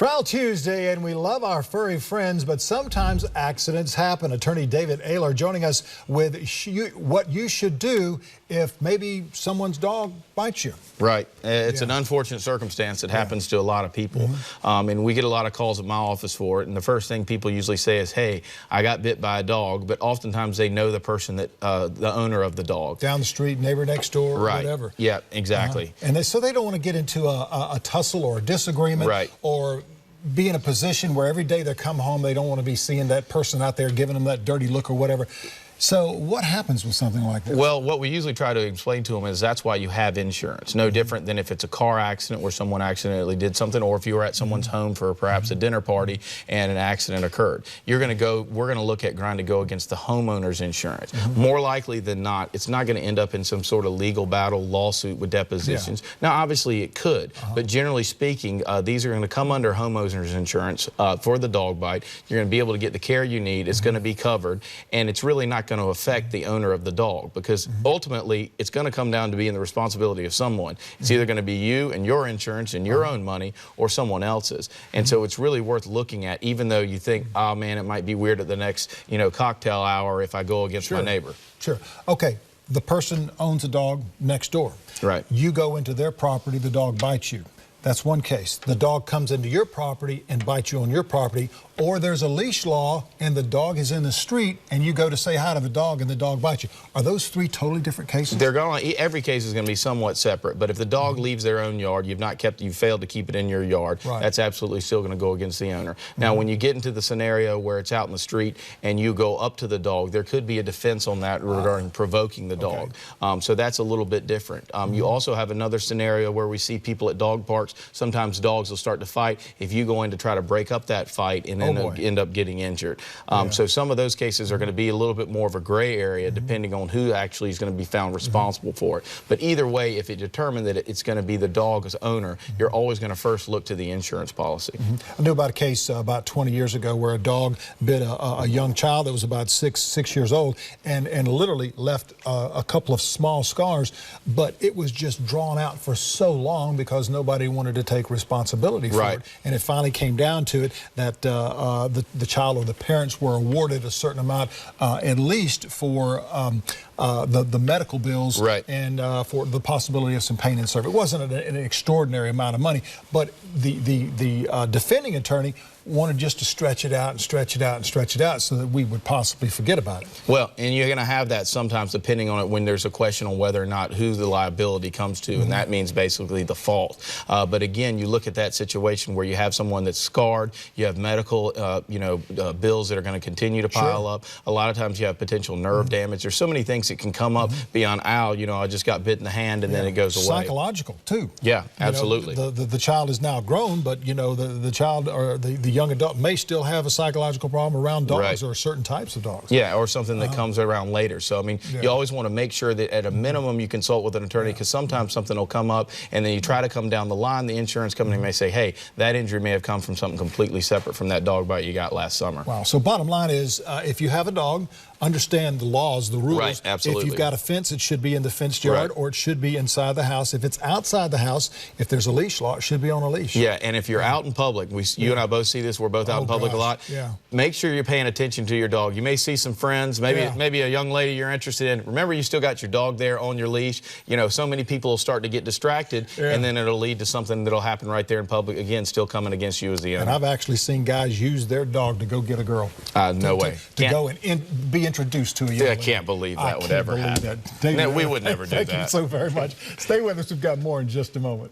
Trial Tuesday, and we love our furry friends, but sometimes accidents happen. Attorney David Aylor joining us with what you should do if maybe someone's dog bites you. Right. It's an unfortunate circumstance that happens to a lot of people. And we get a lot of calls at my office for it. And the first thing people usually say is, hey, I got bit by a dog. But oftentimes they know the person that, the owner of the dog. Down the street, neighbor next door, or whatever. Yeah, exactly. And so they don't want to get into a tussle or a disagreement or be in a position where every day they come home, they don't want to be seeing that person out there giving them that dirty look or whatever. So what happens with something like this? Well, what we usually try to explain to them is that's why you have insurance. No different than if it's a car accident where someone accidentally did something, or if you were at someone's home for perhaps a dinner party and an accident occurred. We're going to look at trying to go against the homeowner's insurance. More likely than not, it's not going to end up in some sort of legal battle lawsuit with depositions. Now, obviously it could, but generally speaking, these are going to come under homeowner's insurance for the dog bite. You're going to be able to get the care you need. It's going to be covered, and it's really not going to affect the owner of the dog, because ultimately it's going to come down to being the responsibility of someone. It's either going to be you and your insurance and your own money, or someone else's. And so it's really worth looking at, even though you think, oh man, it might be weird at the next, cocktail hour if I go against my neighbor. Sure. Okay. The person owns a dog next door. Right. You go into their property, the dog bites you. That's one case. The dog comes into your property and bites you on your property, or there's a leash law and the dog is in the street and you go to say hi to the dog and the dog bites you. Are those three totally different cases? Every case is going to be somewhat separate, but if the dog leaves their own yard, you've failed to keep it in your yard, that's absolutely still going to go against the owner. Now, when you get into the scenario where it's out in the street and you go up to the dog, there could be a defense on that regarding provoking the dog. So that's a little bit different. You also have another scenario where we see people at dog parks. Sometimes dogs will start to fight if you go in to try to break up that fight and then end up getting injured. So some of those cases are going to be a little bit more of a gray area depending on who actually is going to be found responsible for it. But either way, if you determine that it's going to be the dog's owner, you're always going to first look to the insurance policy. I knew about a case about 20 years ago where a dog bit a young child that was about six years old and literally left a couple of small scars, but it was just drawn out for so long because nobody wanted to take responsibility for it. And it finally came down to it that the child or the parents were awarded a certain amount, at least for the medical bills and for the possibility of some pain and suffering. It wasn't an extraordinary amount of money, but the defending attorney wanted just to stretch it out and stretch it out and stretch it out so that we would possibly forget about it. Well, and you're going to have that sometimes depending on it when there's a question on whether or not who the liability comes to, and that means basically the fault. But again, you look at that situation where you have someone that's scarred, you have medical, bills that are going to continue to pile up. A lot of times you have potential nerve damage. There's so many things that can come up beyond, I just got bit in the hand and then it goes away. Psychological too. Yeah, absolutely. The child is now grown, but the child or the young adult may still have a psychological problem around dogs or certain types of dogs. Yeah, or something that comes around later. So, I mean, you always want to make sure that at a minimum you consult with an attorney, because sometimes something will come up and then you try to come down the line, the insurance company may say, hey, that injury may have come from something completely separate from that dog bite you got last summer. Wow. So bottom line is, if you have a dog, understand the laws, the rules. Right, absolutely. If you've got a fence, it should be in the fenced yard or it should be inside the house. If it's outside the house, if there's a leash law, it should be on a leash. Yeah, and if you're out in public, you and I both see this, we're both out in public a lot. Make sure you're paying attention to your dog. You may see some friends, maybe a young lady you're interested in. Remember, you still got your dog there on your leash. So many people will start to get distracted and then it'll lead to something that'll happen right there in public, again, still coming against you as the owner. And I've actually seen guys use their dog to go get a girl. No way. To go and be introduced to a young lady. I can't believe that would ever happen. We would never do that. Thank you so very much. Stay with us. We've got more in just a moment.